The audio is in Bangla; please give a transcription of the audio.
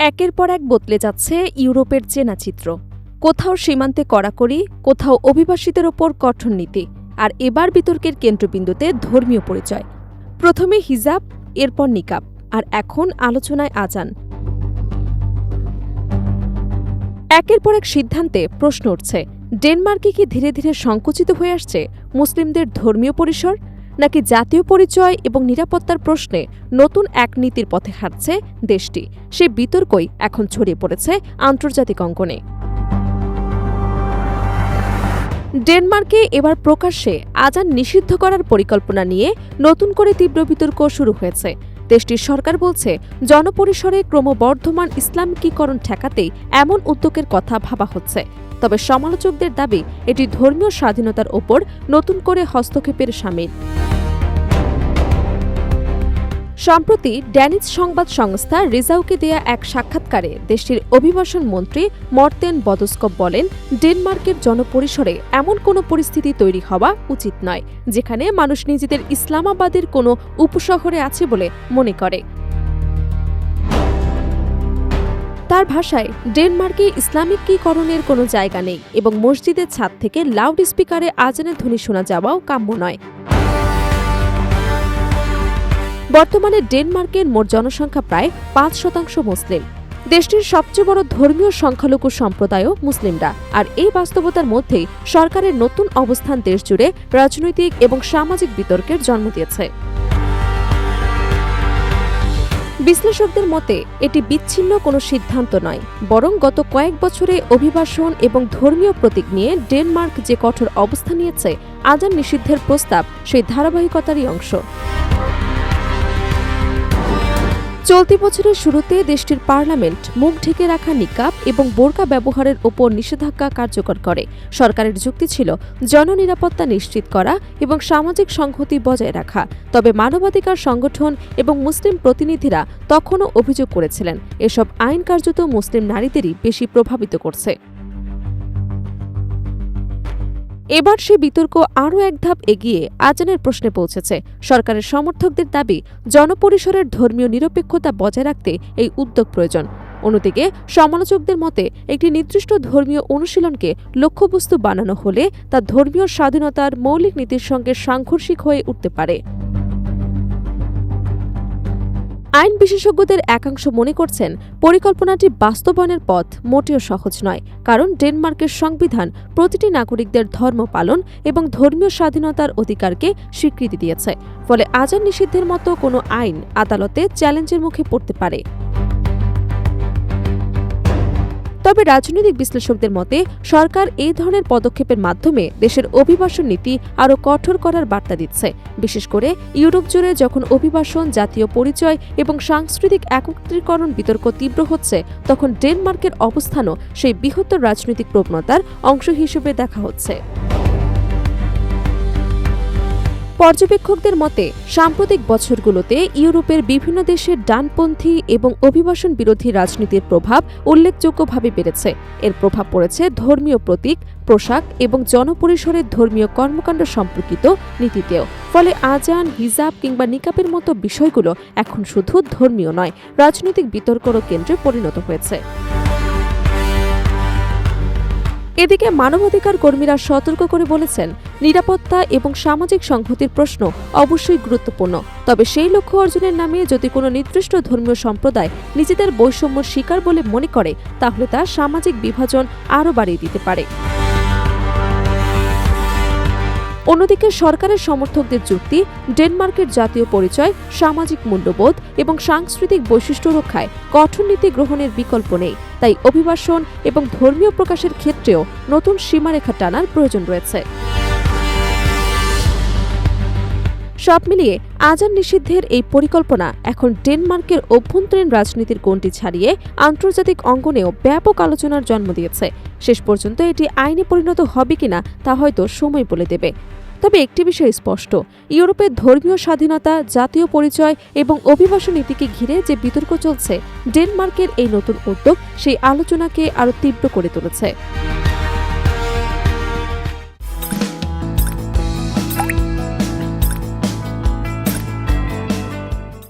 একের পর এক বদলে যাচ্ছে ইউরোপের চেনা চিত্র। কোথাও সীমান্তে কড়াকড়ি, কোথাও অভিবাসীদের ওপর কঠোর নীতি, আর এবার বিতর্কের কেন্দ্রবিন্দুতে ধর্মীয় পরিচয়। প্রথমে হিজাব, এরপর নিকাব, আর এখন আলোচনায় আজান। একের পর এক সিদ্ধান্তে প্রশ্ন উঠছে, ডেনমার্কে কি ধীরে ধীরে সংকুচিত হয়ে আসছে মুসলিমদের ধর্মীয় পরিসর, নাকি জাতীয় পরিচয় এবং নিরাপত্তার প্রশ্নে নতুন এক নীতির পথে হাঁটছে দেশটি? সে বিতর্কই এখন ছড়িয়ে পড়েছে আন্তর্জাতিক অঙ্গনে। ডেনমার্কে এবার প্রকাশ্যে আজান নিষিদ্ধ করার পরিকল্পনা নিয়ে নতুন করে তীব্র বিতর্ক শুরু হয়েছে। দেশটির সরকার বলছে, জনপরিসরে ক্রমবর্ধমান ইসলামিকীকরণ ঠেকাতেই এমন উদ্যোগের কথা ভাবা হচ্ছে। তবে সমালোচকদের দাবি, এটি ধর্মীয় স্বাধীনতার ওপর নতুন করে হস্তক্ষেপের শামিল। সম্প্রতি ড্যানিশ সংবাদ সংস্থা রিজাউকে দেয়া এক সাক্ষাৎকারে দেশটির অভিবাসন মন্ত্রী মর্তেন বদস্কপ বলেন, ডেনমার্কের জনপরিসরে এমন কোনো পরিস্থিতি তৈরি হওয়া উচিত নয় যেখানে মানুষ নিজেদের ইসলামাবাদের কোনো উপশহরে আছে বলে মনে করে। তার ভাষায়, ডেনমার্কে ইসলামিকীকরণের কোনো জায়গা নেই এবং মসজিদের ছাদ থেকে লাউড স্পিকারে আজানের ধ্বনি শোনা যাওয়াও কাম্য নয়। বর্তমানে ডেনমার্কের মোট জনসংখ্যা প্রায় ৫% মুসলিম। দেশটির সবচেয়ে বড় ধর্মীয় সংখ্যালঘু সম্প্রদায়ও মুসলিমরা, আর এই বাস্তবতার মধ্যেই সরকারের নতুন অবস্থান দেশজুড়ে রাজনৈতিক এবং সামাজিক বিতর্কের জন্ম দিয়েছে। বিশ্লেষকদের মতে, এটি বিচ্ছিন্ন কোনো সিদ্ধান্ত নয়, বরং গত কয়েক বছরে অভিবাসন এবং ধর্মীয় প্রতীক নিয়ে ডেনমার্ক যে কঠোর অবস্থান নিয়েছে, আজান নিষিদ্ধের প্রস্তাব সেই ধারাবাহিকতারই অংশ। চলতি বছরের শুরুতে দেশটির পার্লামেন্ট মুখ ঢেকে রাখা নিকাব এবং বোরকা ব্যবহারের ওপর নিষেধাজ্ঞা কার্যকর করে। সরকারের যুক্তি ছিল জননিরাপত্তা নিশ্চিত করা এবং সামাজিক সংহতি বজায় রাখা। তবে মানবাধিকার সংগঠন এবং মুসলিম প্রতিনিধিরা তখনও অভিযোগ করেছিলেন, এসব আইন কার্যত মুসলিম নারীদেরই বেশি প্রভাবিত করছে। এবার সে বিতর্ক আরও এক ধাপ এগিয়ে আজানের প্রশ্নে পৌঁছেছে। সরকারের সমর্থকদের দাবি, জনপরিসরের ধর্মীয় নিরপেক্ষতা বজায় রাখতে এই উদ্যোগ প্রয়োজন। অন্যদিকে সমালোচকদের মতে, একটি নির্দিষ্ট ধর্মীয় অনুশীলনকে লক্ষ্যবস্তু বানানো হলে তা ধর্মীয় স্বাধীনতার মৌলিক নীতির সঙ্গে সাংঘর্ষিক হয়ে উঠতে পারে। আইন বিশেষজ্ঞদের একাংশ মনে করছেন, পরিকল্পনাটি বাস্তবায়নের পথ মোটেও সহজ নয়, কারণ ডেনমার্কের সংবিধান প্রতিটি নাগরিকদের ধর্ম পালন এবং ধর্মীয় স্বাধীনতার অধিকারকে স্বীকৃতি দিয়েছে। ফলে আজান নিষিদ্ধের মতো কোনো আইন আদালতে চ্যালেঞ্জের মুখে পড়তে পারে। তবে রাজনৈতিক বিশ্লেষকদের মতে, সরকার এই ধরনের পদক্ষেপের মাধ্যমে দেশের অভিবাসন নীতি আরও কঠোর করার বার্তা দিচ্ছে। বিশেষ করে ইউরোপ জুড়ে যখন অভিবাসন, জাতীয় পরিচয় এবং সাংস্কৃতিক একত্রীকরণ বিতর্ক তীব্র হচ্ছে, তখন ডেনমার্কের অবস্থানও সেই বৃহত্তর রাজনৈতিক প্রবণতার অংশ হিসেবে দেখা হচ্ছে। পর্যবেক্ষকদের মতে, সাম্প্রতিক বছরগুলোতে ইউরোপের বিভিন্ন দেশের ডানপন্থী এবং অভিবাসন বিরোধী রাজনীতির প্রভাব উল্লেখযোগ্যভাবে বেড়েছে। এর প্রভাব পড়েছে ধর্মীয় প্রতীক, পোশাক এবং জনপরিসরের ধর্মীয় কর্মকাণ্ড সম্পর্কিত নীতিতেও। ফলে আজান, হিজাব কিংবা নিকাবের মতো বিষয়গুলো এখন শুধু ধর্মীয় নয়, রাজনৈতিক বিতর্কেরও কেন্দ্রে পরিণত হয়েছে। এদিকে মানবাধিকার কর্মীরা সতর্ক করে বলেছেন, নিরাপত্তা এবং সামাজিক সংহতির প্রশ্ন অবশ্যই গুরুত্বপূর্ণ, তবে সেই লক্ষ্য অর্জনের নামে যদি কোনো নির্দিষ্ট ধর্মীয় সম্প্রদায় নিজেদের বৈষম্য স্বীকার বলে মনে করে, তাহলে তা সামাজিক বিভাজন আরও বাড়িয়ে দিতে পারে। অন্যদিকে সরকারের সমর্থকদের যুক্তি, ডেনমার্কের জাতীয় পরিচয়, সামাজিক মূল্যবোধ এবং সাংস্কৃতিক বৈশিষ্ট্য রক্ষায় কঠোর নীতি গ্রহণের বিকল্প নেই। তাই অভিবাসন এবং ধর্মীয় প্রকাশের ক্ষেত্রেও নতুন সীমারেখা টানার প্রয়োজন রয়েছে। সব মিলিয়ে আজান নিষিদ্ধের এই পরিকল্পনা এখন ডেনমার্কের অভ্যন্তরীণ রাজনীতির গণ্ডি ছাড়িয়ে আন্তর্জাতিক অঙ্গনেও ব্যাপক আলোচনার জন্ম দিয়েছে। শেষ পর্যন্ত এটি আইনে পরিণত হবে কিনা তা হয়তো সময় বলে দেবে। তবে একটি বিষয় স্পষ্ট, ইউরোপের ধর্মীয় স্বাধীনতা, জাতীয় পরিচয় এবং অভিবাসন নীতিকে ঘিরে যে বিতর্ক চলছে, ডেনমার্কের এই নতুন উদ্যোগ সেই আলোচনাকে আরও তীব্র করে তুলেছে।